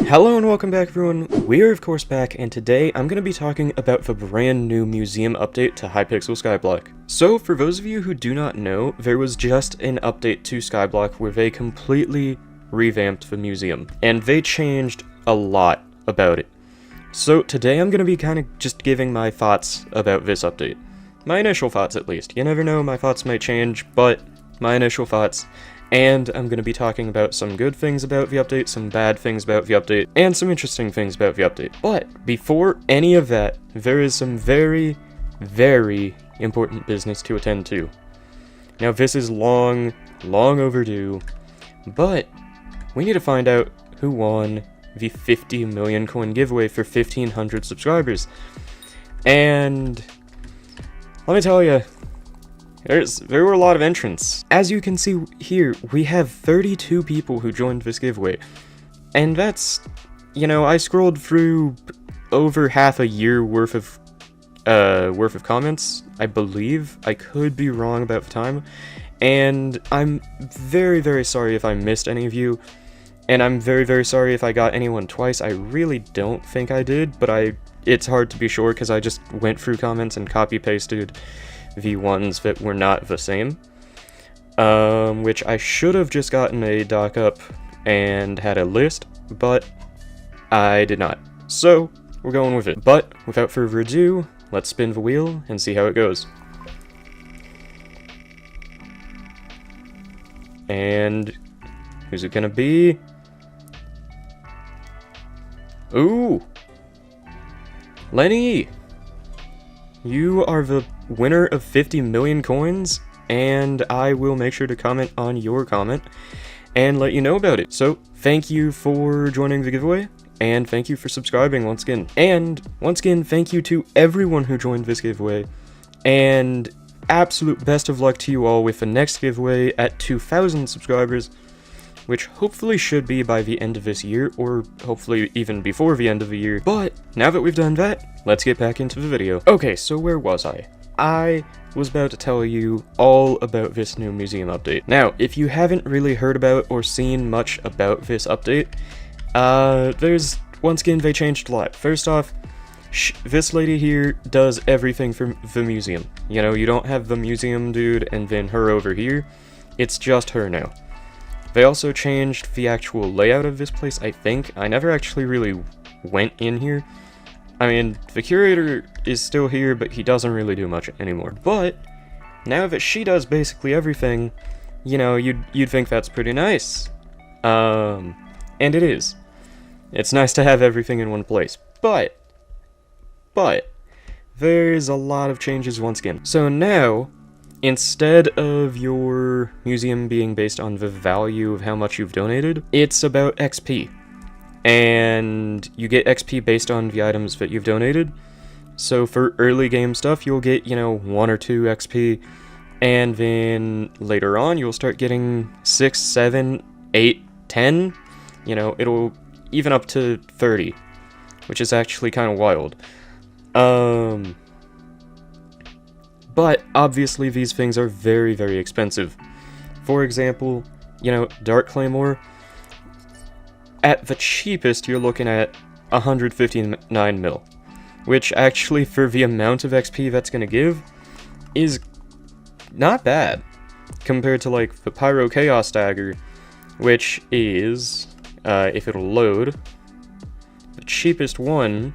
Hello and welcome back everyone, we're of course back, and today I'm going to be talking about the brand new museum update to HYPIXEL SKYBLOCK. So for those of you who do not know, there was just an update to SKYBLOCK where they completely revamped the museum, and they changed a lot about it. So today I'm going to be kind of just giving my thoughts about this update. My initial thoughts at least. You never know, my thoughts might change, but my initial thoughts. And I'm going to be talking about some good things about the update, some bad things about the update, and some interesting things about the update. But before any of that, there is some very, very important business to attend to. Now this is long overdue, but we need to find out who won the 50 million coin giveaway for 1,500 subscribers. And let me tell you, there were a lot of entrants. As you can see here, we have 32 people who joined this giveaway. And that's, I scrolled through over half a year worth of comments, I believe. I could be wrong about the time. And I'm very, very sorry if I missed any of you. And I'm very, very sorry if I got anyone twice. I really don't think I did, but it's hard to be sure because I just went through comments and copy-pasted the ones that were not the same, which I should have just gotten a doc up and had a list, but I did not. So, we're going with it. But, without further ado, let's spin the wheel and see how it goes. And who's it gonna be? Ooh! Lenny! You are the winner of 50 million coins, and I will make sure to comment on your comment and let you know about it. So, thank you for joining the giveaway, and thank you for subscribing once again. And, once again, thank you to everyone who joined this giveaway, and absolute best of luck to you all with the next giveaway at 2,000 subscribers, which hopefully should be by the end of this year, or hopefully even before the end of the year. But, now that we've done that, let's get back into the video. Okay, so where was I? I was about to tell you all about this new museum update. Now, if you haven't really heard about or seen much about this update, once again, they changed a lot. First off, this lady here does everything for the museum. You don't have the museum dude and then her over here. It's just her now. They also changed the actual layout of this place, I think. I never actually really went in here. I mean, the curator is still here, but he doesn't really do much anymore. But, now that she does basically everything, you'd think that's pretty nice. And it is. It's nice to have everything in one place. But, there's a lot of changes once again. So now, instead of your museum being based on the value of how much you've donated, it's about XP. And you get XP based on the items that you've donated. So for early game stuff, you'll get, 1 or 2 XP. And then later on, you'll start getting 6, 7, 8, 10. It'll even up to 30. Which is actually kind of wild. But obviously these things are very, very expensive. For example, Dark Claymore, at the cheapest you're looking at 159 mil, which actually for the amount of XP that's gonna give is not bad compared to like the Pyro Chaos Dagger, which is, if it'll load, the cheapest one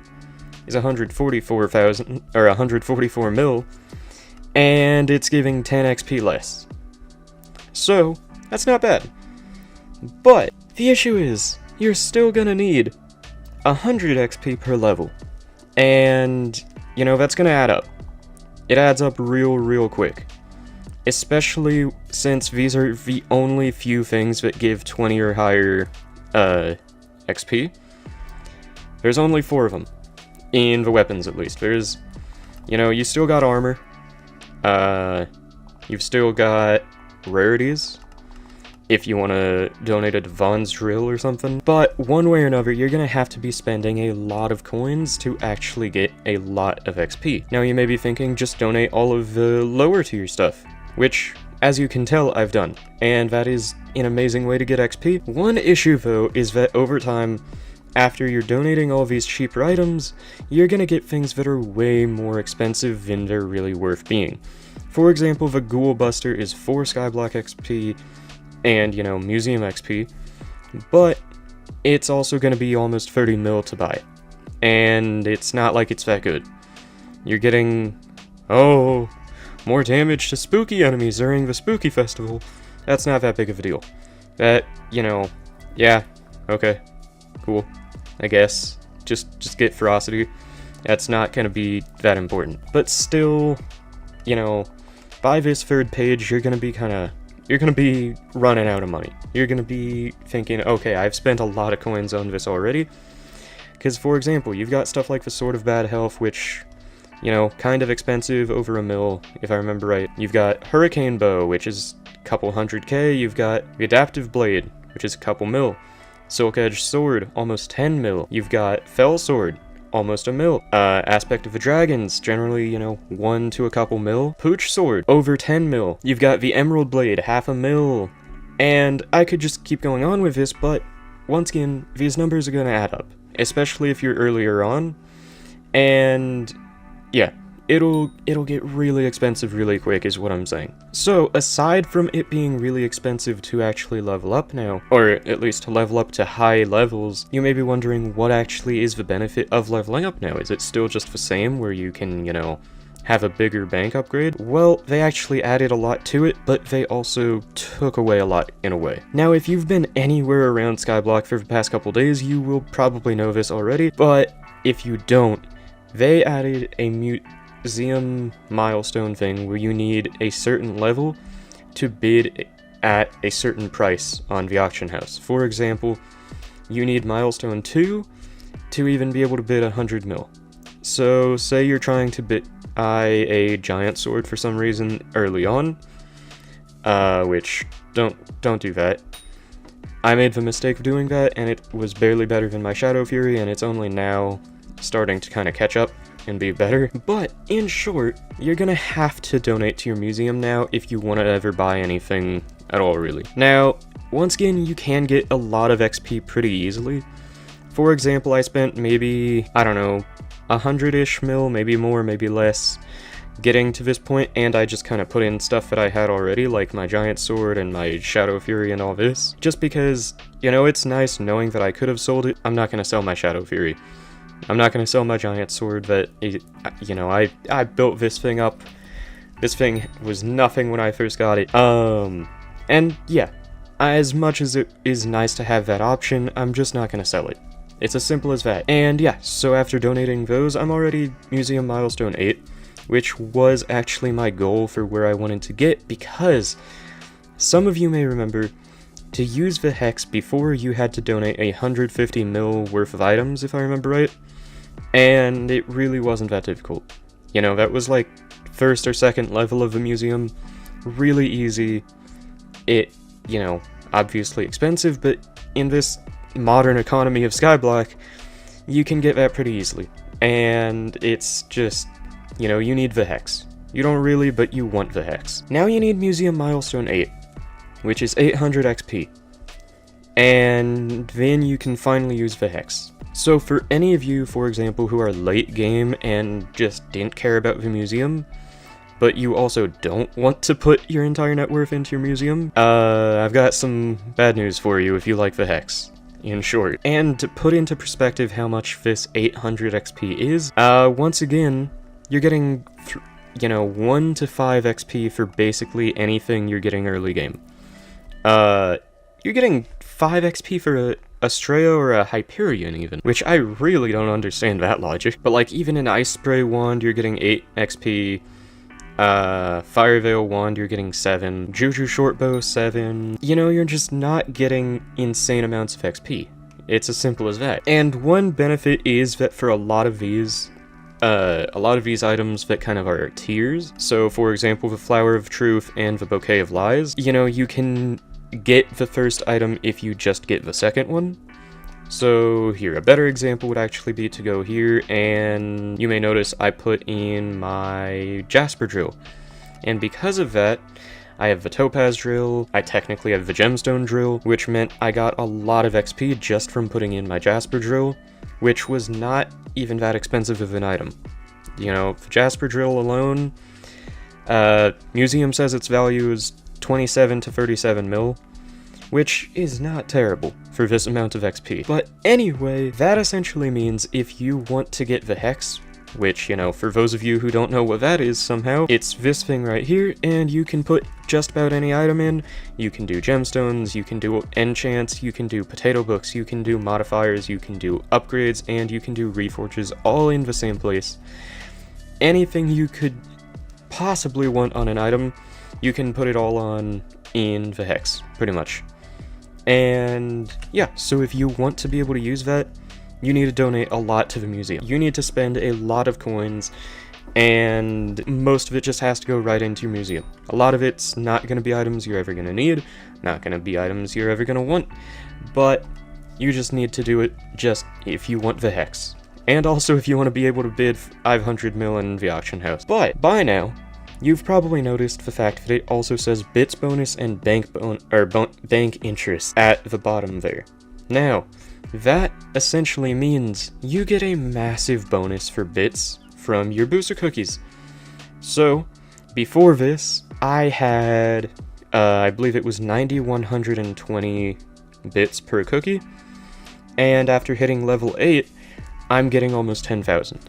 is 144,000 or 144 mil. And it's giving 10 XP less. So, that's not bad. But, the issue is, you're still gonna need 100 XP per level. And, that's gonna add up. It adds up real quick. Especially since these are the only few things that give 20 or higher, XP. There's only 4 of them. In the weapons, at least. There's, you still got armor. You've still got rarities, if you want to donate a Devon's drill or something. But one way or another, you're going to have to be spending a lot of coins to actually get a lot of XP. Now you may be thinking, just donate all of the lower tier stuff, which, as you can tell, I've done. And that is an amazing way to get XP. One issue though, is that over time, after you're donating all these cheaper items, you're gonna get things that are way more expensive than they're really worth being. For example, the Ghoul Buster is 4 Skyblock XP and, you know, Museum XP, but it's also gonna be almost 30 mil to buy it. And it's not like it's that good. You're getting, oh, more damage to spooky enemies during the Spooky Festival. That's not that big of a deal. That, you know, yeah, okay, cool, I guess. Just get ferocity. That's not gonna be that important. But still, you know, by this third page, you're gonna be running out of money. You're gonna be thinking, okay, I've spent a lot of coins on this already. Because, for example, you've got stuff like the Sword of Bad Health, which, you know, kind of expensive, over a mil, if I remember right. You've got Hurricane Bow, which is a couple 100k. You've got the Adaptive Blade, which is a couple mil. Silk Edge Sword, almost 10 mil. You've got Fell Sword, almost a mil. Aspect of the Dragons, generally, you know, 1 to a couple mil. Pooch Sword, over 10 mil. You've got the Emerald Blade, half a mil. And I could just keep going on with this, but once again, these numbers are gonna add up. Especially if you're earlier on. And yeah, it'll get really expensive really quick is what I'm saying. So aside from it being really expensive to actually level up now, or at least to level up to high levels, you may be wondering what actually is the benefit of leveling up now. Is it still just the same where you can, you know, have a bigger bank upgrade? Well, they actually added a lot to it, but they also took away a lot in a way. Now, if you've been anywhere around Skyblock for the past couple days, you will probably know this already, but if you don't, they added a museum milestone thing where you need a certain level to bid at a certain price on the auction house. For example, you need milestone 2 to even be able to bid 100 mil. So say you're trying to buy a giant sword for some reason early on, which don't do that. I made the mistake of doing that, and it was barely better than my Shadow Fury, and it's only now starting to kind of catch up and be better. But in short, you're gonna have to donate to your museum now if you want to ever buy anything at all, really. Now, once again, you can get a lot of XP pretty easily. For example, I spent maybe, I don't know, 100-ish mil, maybe more, maybe less, getting to this point, and I just kind of put in stuff that I had already, like my giant sword and my Shadow Fury and all this, just because, you know, it's nice knowing that I could have sold it. I'm not going to sell my Shadow Fury. I'm not going to sell my giant sword that, you know, I built this thing up. This thing was nothing when I first got it. And yeah, as much as it is nice to have that option, I'm just not going to sell it. It's as simple as that. And yeah, so after donating those, I'm already Museum Milestone 8, which was actually my goal for where I wanted to get, because some of you may remember, to use the Hex before you had to donate 150 mil worth of items, if I remember right, and it really wasn't that difficult. You know, that was like first or second level of the museum, really easy. It, you know, obviously expensive, but in this modern economy of Skyblock, you can get that pretty easily. And it's just, you know, you need the Hex. You don't really, but you want the Hex. Now you need Museum Milestone 8, which is 800 XP. And then you can finally use the Hex. So for any of you, for example, who are late game and just didn't care about the museum, but you also don't want to put your entire net worth into your museum, I've got some bad news for you if you like the Hex. In short. And to put into perspective how much this 800 XP is, once again, you're getting, you know, 1 to 5 XP for basically anything you're getting early game. You're getting 5 XP for a Streo or a Hyperion even, which I really don't understand that logic. But like, even an Ice Spray Wand, you're getting 8 XP. Fire Veil Wand, you're getting 7. Juju Shortbow, 7. You know, you're just not getting insane amounts of XP. It's as simple as that. And one benefit is that for a lot of these items that kind of are tiers, so for example, the Flower of Truth and the Bouquet of Lies, you know, you can get the first item if you just get the second one. So here, a better example would actually be to go here, and you may notice I put in my Jasper Drill. And because of that, I have the topaz drill, I technically have the gemstone drill, which meant I got a lot of XP just from putting in my jasper drill, which was not even that expensive of an item. You know, the jasper drill alone, Museum says its value is 27 to 37 mil, which is not terrible for this amount of XP. But anyway, that essentially means if you want to get the hex, which, you know, for those of you who don't know what that is somehow, it's this thing right here, and you can put just about any item in. You can do gemstones, you can do enchants, you can do potato books, you can do modifiers, you can do upgrades, and you can do reforges all in the same place. Anything you could possibly want on an item, you can put it all on in the hex, pretty much. And yeah, so if you want to be able to use that, you need to donate a lot to the museum. You need to spend a lot of coins, and most of it just has to go right into your museum. A lot of it's not going to be items you're ever going to need, not going to be items you're ever going to want, but you just need to do it just if you want the hex. And also if you want to be able to bid 500 mil in the auction house. But by now, you've probably noticed the fact that it also says bits bonus and bank interest at the bottom there. Now, that essentially means you get a massive bonus for bits from your booster cookies. So, before this, I had, I believe it was 9,120 bits per cookie, and after hitting level 8, I'm getting almost 10,000.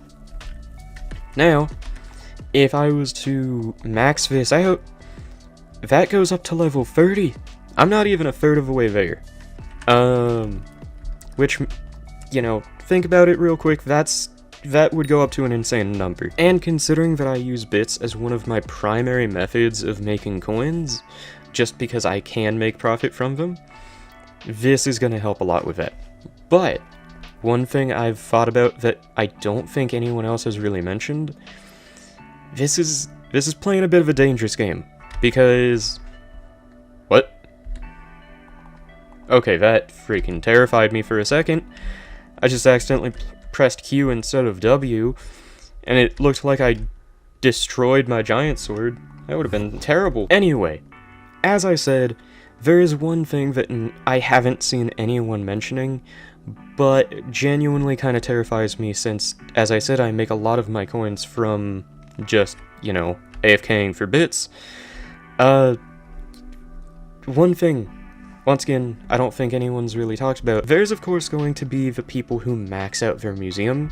Now, if I was to max this out, that goes up to level 30. I'm not even a third of the way there. Which, you know, think about it real quick, that would go up to an insane number. And considering that I use bits as one of my primary methods of making coins, just because I can make profit from them, this is gonna help a lot with that. But, one thing I've thought about that I don't think anyone else has really mentioned, this is playing a bit of a dangerous game, because... What? Okay, that freaking terrified me for a second. I just accidentally pressed Q instead of W, and it looked like I destroyed my giant sword. That would have been terrible. Anyway, as I said, there is one thing that I haven't seen anyone mentioning, but genuinely kind of terrifies me since, as I said, I make a lot of my coins from just, you know, AFKing for bits. One thing, once again, I don't think anyone's really talked about. There's of course going to be the people who max out their museum,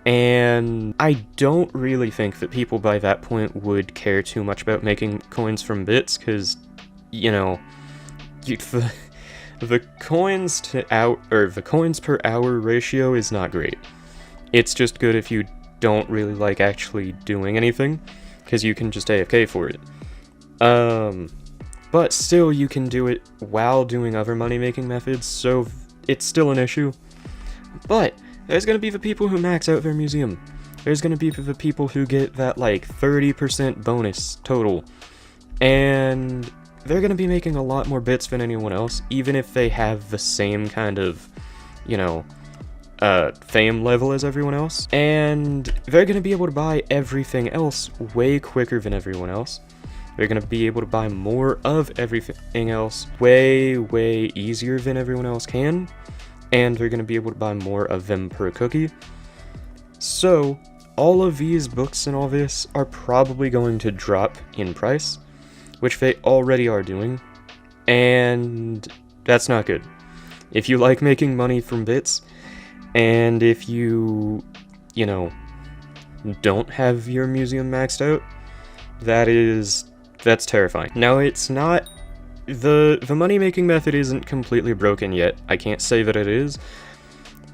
and I don't really think that people by that point would care too much about making coins from bits, because, you know, the coins the coins per hour ratio is not great. It's just good if you don't really like actually doing anything, because you can just AFK for it. But still, you can do it while doing other money-making methods, so it's still an issue. But there's gonna be the people who max out their museum. There's gonna be the people who get that, like, 30% bonus total. And they're gonna be making a lot more bits than anyone else, even if they have the same kind of, you know, fame level as everyone else. And they're gonna be able to buy everything else way quicker than everyone else. They're going to be able to buy more of everything else way, way easier than everyone else can, and they're going to be able to buy more of them per cookie. So, all of these books and all this are probably going to drop in price, which they already are doing, and that's not good. If you like making money from bits, and if you know, don't have your museum maxed out, that's terrifying. Now, it's not... The money-making method isn't completely broken yet. I can't say that it is.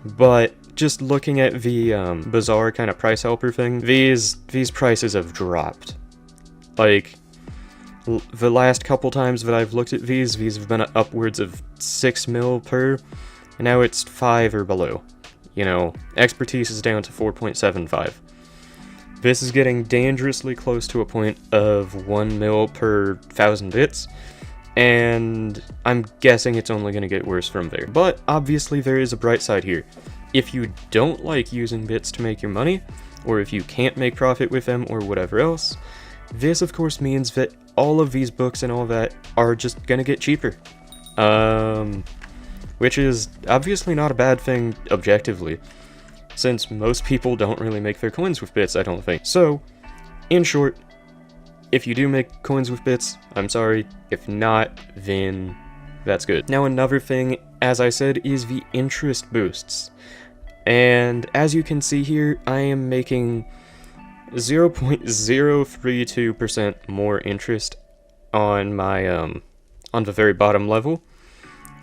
But just looking at the bizarre kind of price helper thing, these prices have dropped. Like, the last couple times that I've looked at these have been upwards of 6 mil per, and now it's 5 or below. You know, expertise is down to 4.75. This is getting dangerously close to a point of 1 mil per 1,000 bits, and I'm guessing it's only going to get worse from there. But obviously there is a bright side here. If you don't like using bits to make your money, or if you can't make profit with them or whatever else, this of course means that all of these books and all that are just gonna get cheaper. Which is obviously not a bad thing objectively, since most people don't really make their coins with bits, I don't think. So, in short, if you do make coins with bits, I'm sorry. If not, then that's good. Now another thing, as I said, is the interest boosts. And as you can see here, I am making 0.032% more interest on my, on the very bottom level.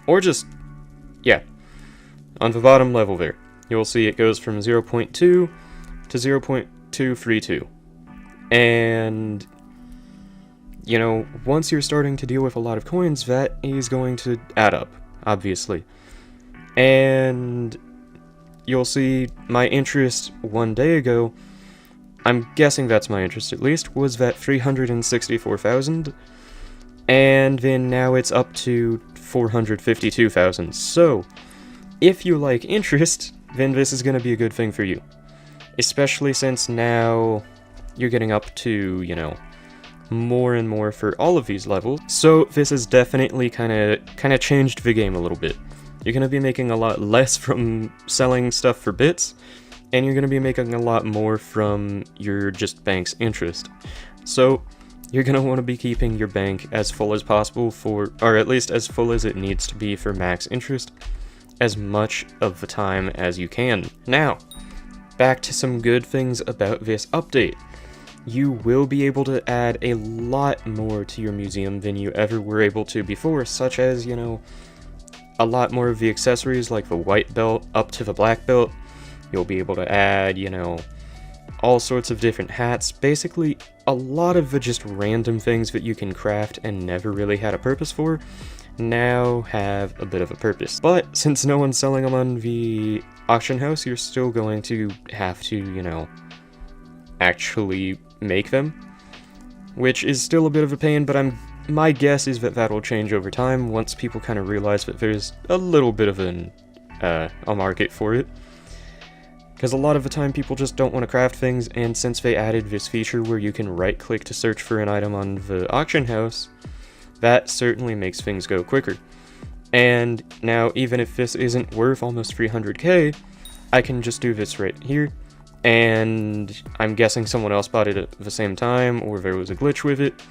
Or just, yeah, on the bottom level there. You'll see it goes from 0.2 to 0.232. And, you know, once you're starting to deal with a lot of coins, that is going to add up, obviously. And you'll see my interest 1 day ago, I'm guessing that's my interest at least, was that 364,000. And then now it's up to 452,000. So, if you like interest, then this is going to be a good thing for you. Especially since now you're getting up to, you know, more and more for all of these levels. So this has definitely kind of changed the game a little bit. You're going to be making a lot less from selling stuff for bits, and you're going to be making a lot more from your just bank's interest. So you're going to want to be keeping your bank as full as possible for, or at least as full as it needs to be for max interest, as much of the time as you can. Now, back to some good things about this update. You will be able to add a lot more to your museum than you ever were able to before, such as, you know, a lot more of the accessories like the white belt up to the black belt. You'll be able to add, you know, all sorts of different hats. Basically, a lot of the just random things that you can craft and never really had a purpose for now have a bit of a purpose. But since no one's selling them on the auction house, you're still going to have to, you know, actually make them, which is still a bit of a pain, but my guess is that that'll change over time once people kind of realize that there's a little bit of a market for it. Because a lot of the time people just don't want to craft things, and since they added this feature where you can right-click to search for an item on the auction house, that certainly makes things go quicker. And now, even if this isn't worth almost 300k, I can just do this right here, and I'm guessing someone else bought it at the same time, or there was a glitch with it,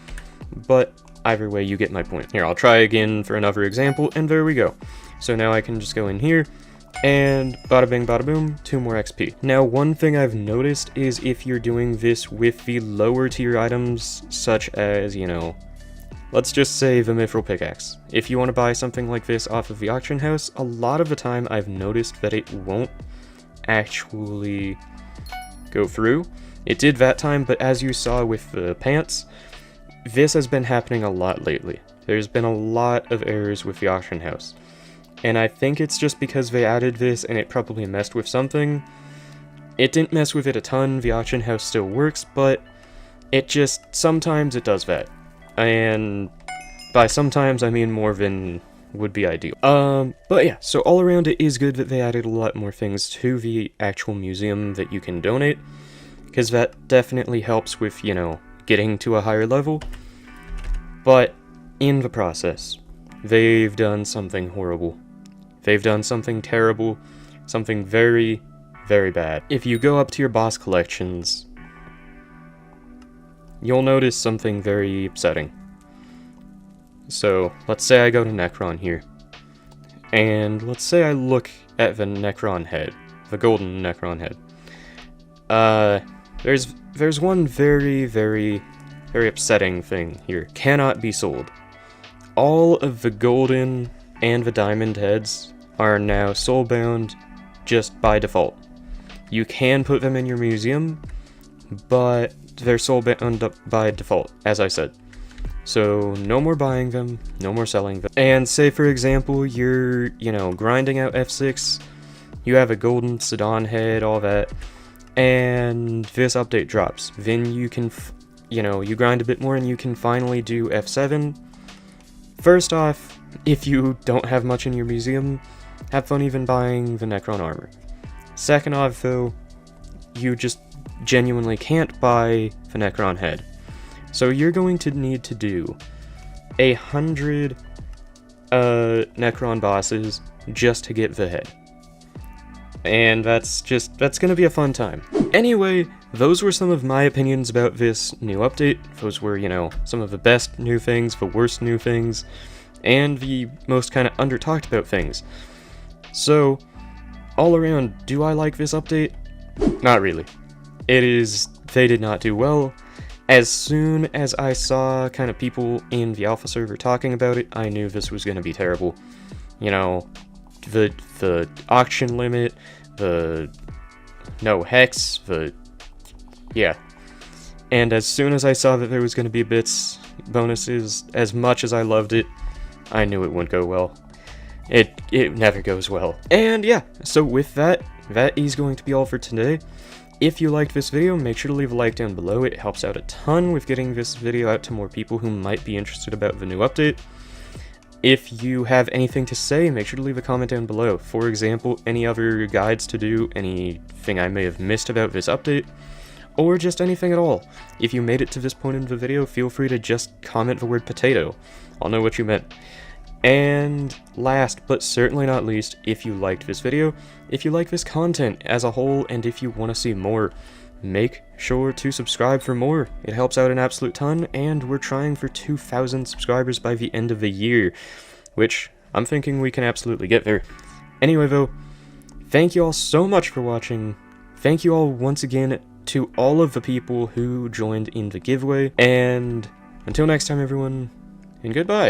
but either way, you get my point. Here, I'll try again for another example, and there we go. So now I can just go in here, and bada bing bada boom, 2 more XP. Now, one thing I've noticed is if you're doing this with the lower tier items, such as, you know, let's just say the mithril pickaxe. If you want to buy something like this off of the auction house, a lot of the time I've noticed that it won't actually go through. It did that time, but as you saw with the pants, this has been happening a lot lately. There's been a lot of errors with the auction house. And I think it's just because they added this and it probably messed with something. It didn't mess with it a ton, the auction house still works, but it just, sometimes it does that. And by sometimes I mean more than would be ideal. But yeah, so all around it is good that they added a lot more things to the actual museum that you can donate, because that definitely helps with, you know, getting to a higher level. But in the process, they've done something horrible. They've done something terrible, something very, very bad. If you go up to your boss collections, you'll notice something very upsetting. So, let's say I go to Necron here, and let's say I look at the Necron head, the golden Necron head. There's one very, very, very upsetting thing here. Cannot be sold. All of the golden and the diamond heads are now soulbound just by default. You can put them in your museum, but they're soulbound by default, as I said. So no more buying them, no more selling them. And say for example, you're, you know, grinding out F6, you have a golden Sedan head, all that, and this update drops. Then you can, you know, you grind a bit more and you can finally do F7. First off, if you don't have much in your museum, have fun even buying the Necron armor. Second off though, you just genuinely can't buy the Necron head. So you're going to need to do 100 Necron bosses just to get the head. And that's gonna be a fun time. Anyway, those were some of my opinions about this new update. Those were, you know, some of the best new things, the worst new things, and the most kind of under-talked about things. So, all around, do I like this update? Not really. They did not do well. As soon as I saw kind of people in the alpha server talking about it, I knew this was gonna be terrible. You know, the auction limit, the no hex, yeah. And as soon as I saw that there was going to be bits, bonuses, as much as I loved it, I knew it wouldn't go well. It never goes well. And yeah, so with that is going to be all for today. If you liked this video, make sure to leave a like down below. It helps out a ton with getting this video out to more people who might be interested about the new update. If you have anything to say, make sure to leave a comment down below. For example, any other guides to do, anything I may have missed about this update, or just anything at all. If you made it to this point in the video, feel free to just comment the word potato. I'll know what you meant. And last, but certainly not least, if you liked this video, if you like this content as a whole, and if you want to see more, make sure to subscribe for more. It helps out an absolute ton, and we're trying for 2,000 subscribers by the end of the year, which I'm thinking we can absolutely get there. Anyway though, thank you all so much for watching. Thank you all once again to all of the people who joined in the giveaway, and until next time everyone, and goodbye.